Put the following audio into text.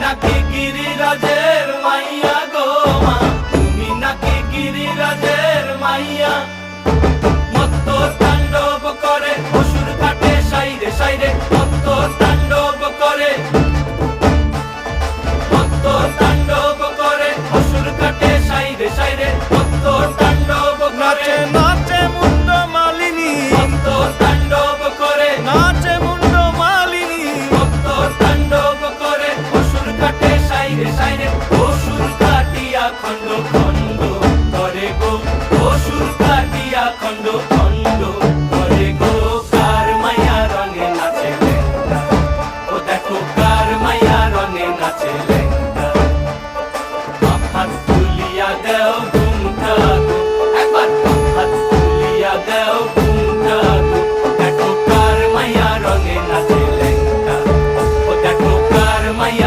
নাকি গিরিরাজের মাইয়া গো মা, তুমি নাকি গিরিরাজের মাইয়া। মত্ত তাণ্ডব করে অসুর কাটে সাইরে সাইরে।